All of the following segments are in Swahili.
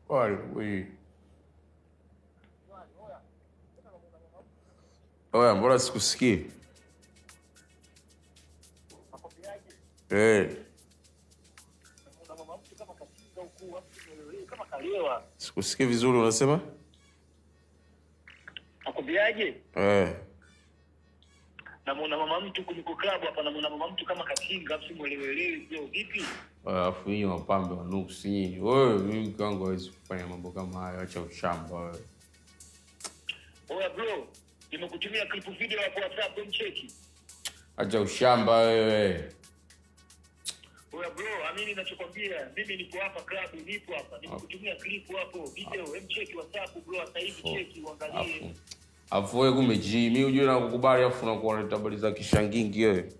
Wewe. Oya, mbona sikusikii? Sikusikii vizuri unasema? Nakwambiaje? Namuona mama mtu kuliko club hapa, namuona mama mtu kama kakinga, afu mwelewelewi sio vipi? Alafu hiyo mapambe wa nuksi nyinyi. Wewe mimi mke wangu hawezi kufanya mambo kama hayo, acha ushamba wewe. Oya bro, nimekutumia clip video hapo WhatsApp, mcheki. Acha ushamba wewe. Oya bro, amini ninachokwambia, mimi nipo hapa club, nipo hapa. Nimekutumia clip hapo video, mcheki WhatsApp bro, sasa hivi cheki uangalie. Afu wewe kumbe mimi unajua na kukubali afu na kuona habari za kishangingi wewe.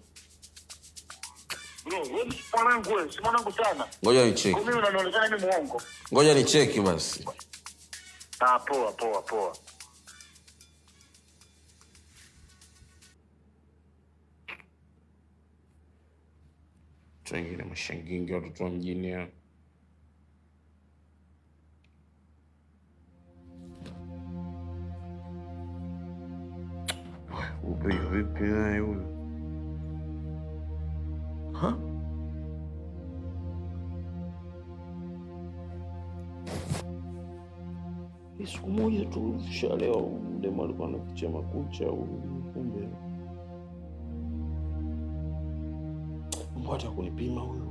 Bro, wewe si mwanangu sana. Ngoja nicheki. Mimi unaniona mimi muongo. Ngoja nicheki basi. Poa. Wengine mashangingi watoto wa mjini hao. Vipi naye huyu? Siku moja tu shalewa mdemo alikuwa anaficha makucha kumbe. Mbona kunipima huyu?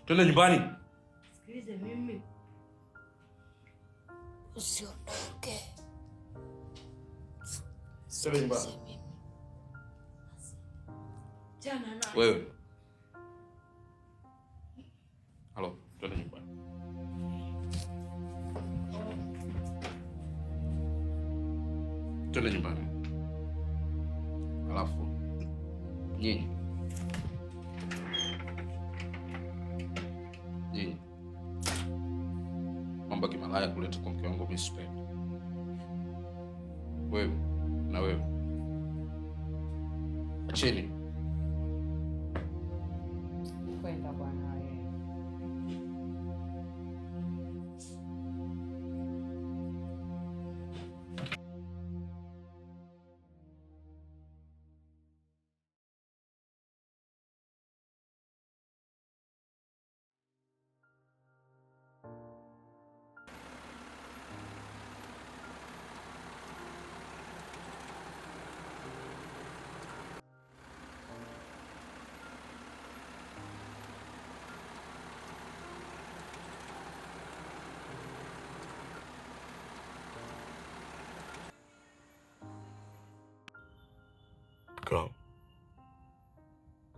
Twende nyumbani. Sikilize mimi. Usiondoke. Twende nyumbani. Jana na. Wewe. Halo, twende nyumbani. Twende nyumbani. Alafu nyinyi mambo ya kimalaya kuleta kwa mke wangu mimi sipendi. Wewe na wewe acheni kwenda bwana wewe.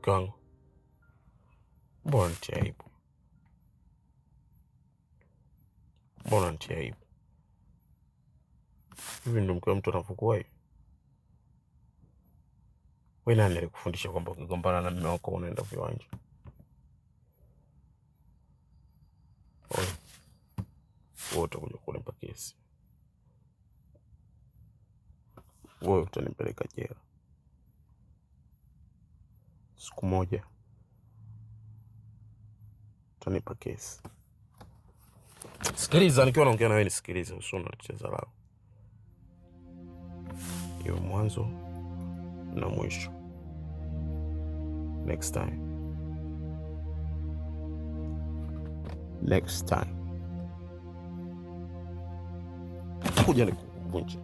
Kangu, mbona nitia aibu? Mbona nitia aibu? Hivi ndio mke wa mtu anavyokuwa hivi? Wewe nani alikufundisha kwamba ukigombana na mume wako unaenda viwanja? Wewe utakuja kunipa kesi. Wewe utanipeleka jela. Siku moja utanipa kesi. Sikiliza, nikiwa naongea na wewe nisikilize, usio unacheza lao. Hiyo mwanzo na mwisho. Next time. Next time. Kuja nikuvunje.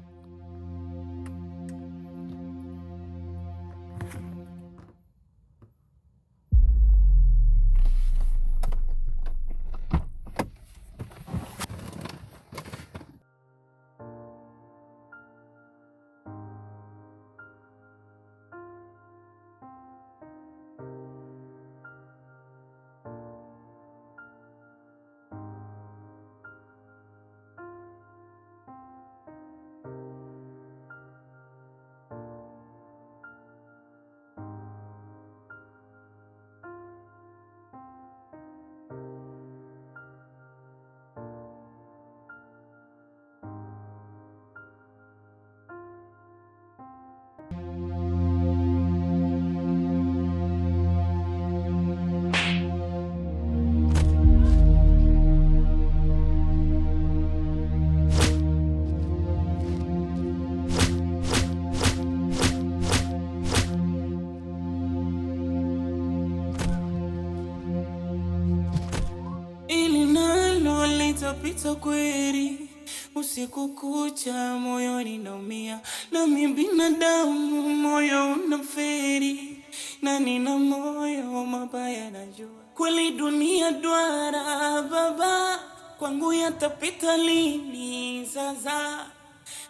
Pita kweli usiku kucha, moyoni naumia, na mimi binadamu, moyo unaferi, na nina moyo mabaya najua. Kweli dunia duara baba, kwangu yatapita lini sasa?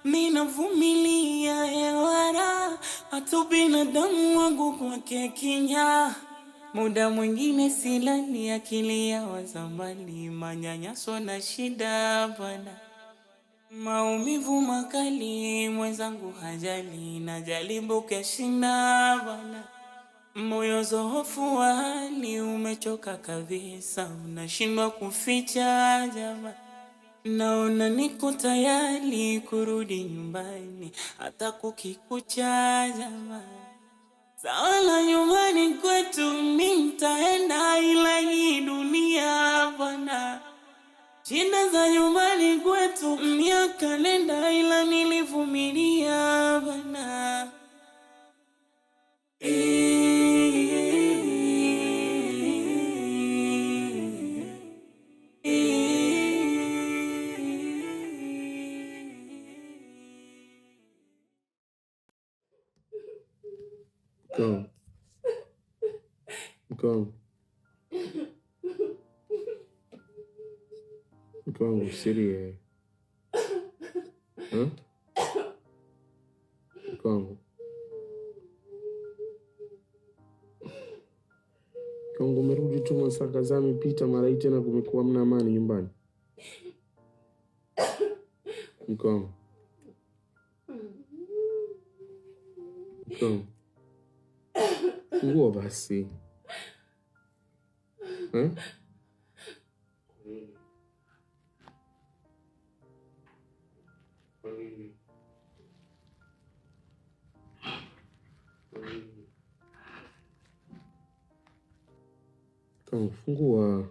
Mimi navumilia yawara, hata binadamu wangu kwake kinya. Muda mwingine silali, akili ya wazamani, manyanyaso na shida bana, maumivu makali, mwenzangu hajali, najaribu kushinda bana. Moyo zohofu wa hali, umechoka kabisa, unashindwa kuficha jama. Naona niko tayari kurudi nyumbani, hata kukikucha jama. Sala nyumbani kwetu nitaenda, ila hii dunia bwana. Shida za nyumbani kwetu miaka nenda, ila nilivumilia bwana. Mkangu usilie. Mkangu umerudi tu masaa kadhaa yamepita, mara hii tena kumekuwa mna amani nyumbani. Mkangu nguo basi. Fungua.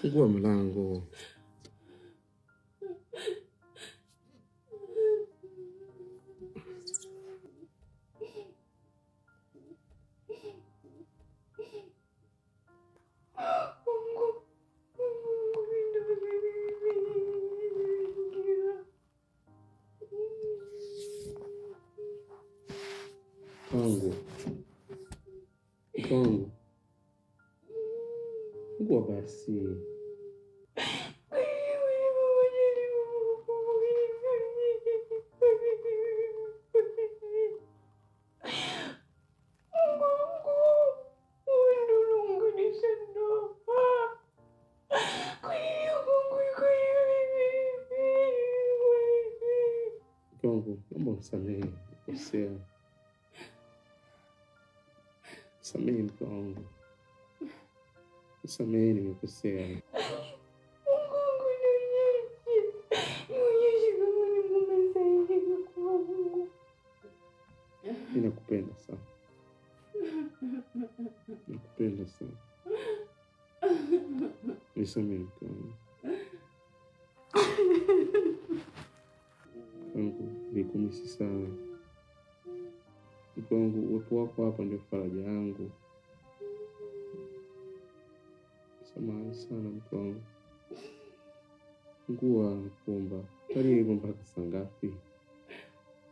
Fungua mlango. Fungua basi. Kongo, naomba unisamehe, nikosea. Samehe mke wangu. Samehe, nimekosea. Ninakupenda sana. Nakupenda sana. Nisamehe mke wangu. Nikumisi sana. Mke wangu, uwepo wako hapa ndio faraja yangu. Samahani sana mke wangu. Fungua nakuomba. Kwani hivyo mpaka saa ngapi?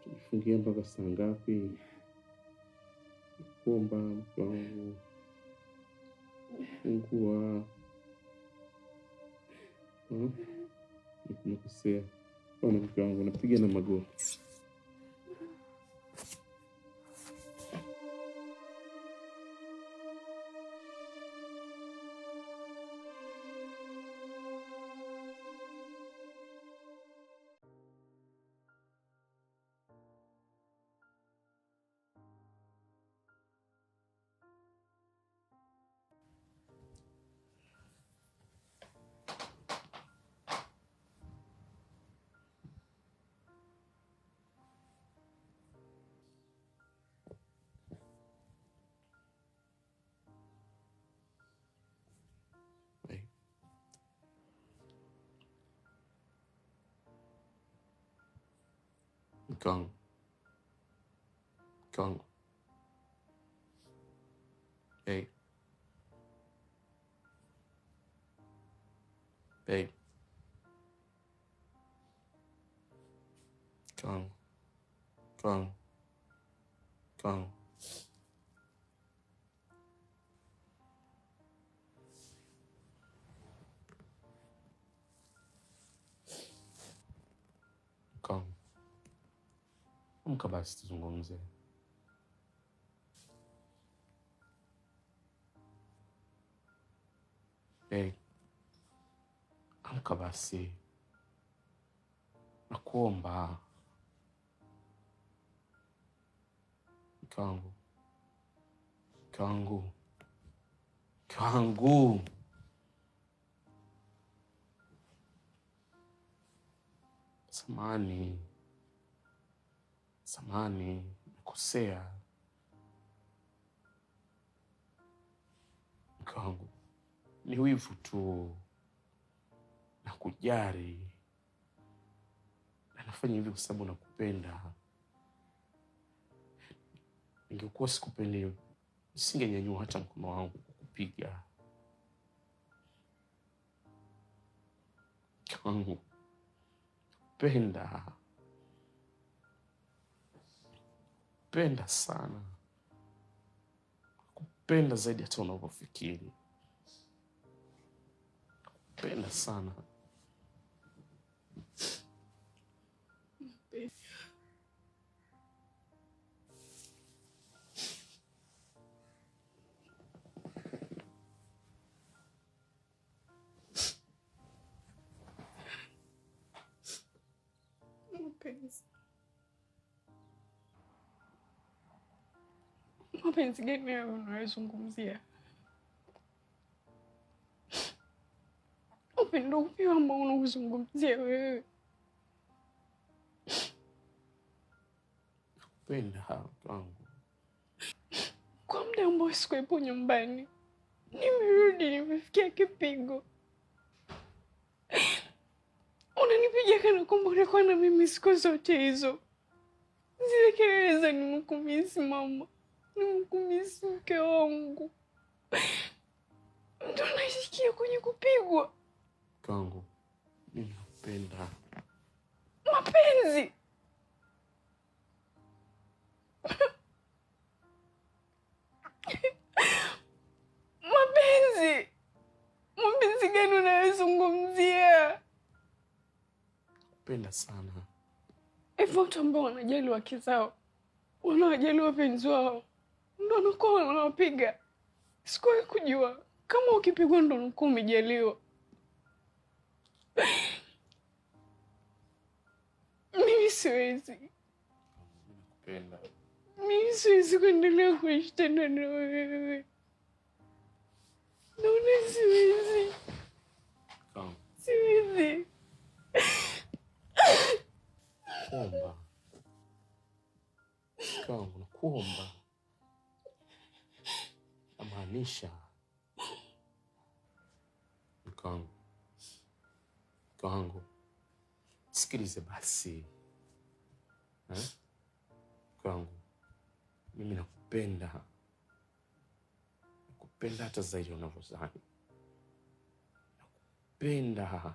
Tujifungia mpaka saa ngapi? Nakuomba mke wangu. Fungua. Nimekosea. Bwana mke wangu, napiga na magoti. Kong. Hey. Babe. Kong. Amka basi tuzungumze. Hey, amka basi. Nakuomba. Kangu. Samahani, nimekosea. Kangu, ni wivu tu. Nakujali. Na nafanya hivi kwa sababu nakupenda. Ningekuwa sikupendi, nisingenyanyua hata mkono wangu kukupiga. Kangu, kupenda sana. Kupenda zaidi hata unavyofikiri. Kupenda sana. Mapenzi gani wewe unayozungumzia? Upendo upi ambao unauzungumzia wewe? Kupenda kwangu. Kwa muda ambao sikuwepo nyumbani, nimerudi, nimefikia kipigo. Unanipigia kana kwamba ulikuwa na mimi siku zote hizo. Zile kelele za nimekumisi mama, nimekumisi mke wangu, ndo naisikia kwenye kupigwa. Kangu, mimi nakupenda. Mapenzi. nakupenda sana. Hivyo watu ambao wanajali wake zao, wanawajali wapenzi wao, ndo wanakuwa wanawapiga. Sikuwahi kujua kama ukipigwa ndo unakuwa umejaliwa. Mimi siwezi. Nakupenda. Mimi siwezi kuendelea kuishi tena na wewe. Naona siwezi. Kama. Siwezi. Kuomba. Kama nakuomba. Namaanisha. Mke wangu. Sikilize basi. Mke wangu. Mimi nakupenda. Nakupenda hata zaidi unavyozani. Nakupenda.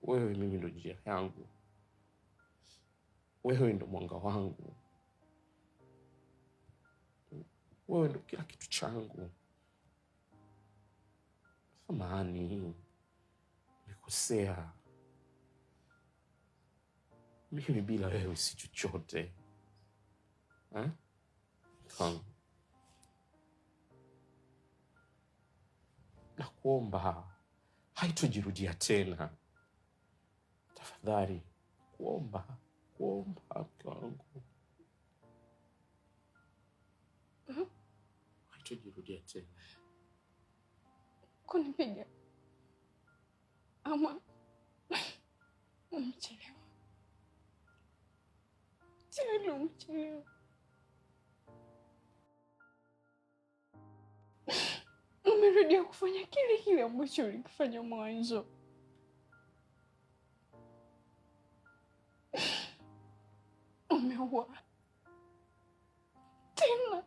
Wewe mimi ndo njia yangu. Wewe ndo mwanga wangu. Wewe ndo kila kitu changu. Samahani. Nimekosea. Mimi bila wewe si chochote. Nakuomba haitojirudia tena. Tafadhali, kuomba mke wangu. Haitojirudia tena. Kunipiga ama umechelewa. Tayari umechelewa. Umerudia kufanya kile ambacho ulikifanya mwanzo. Umeua tena.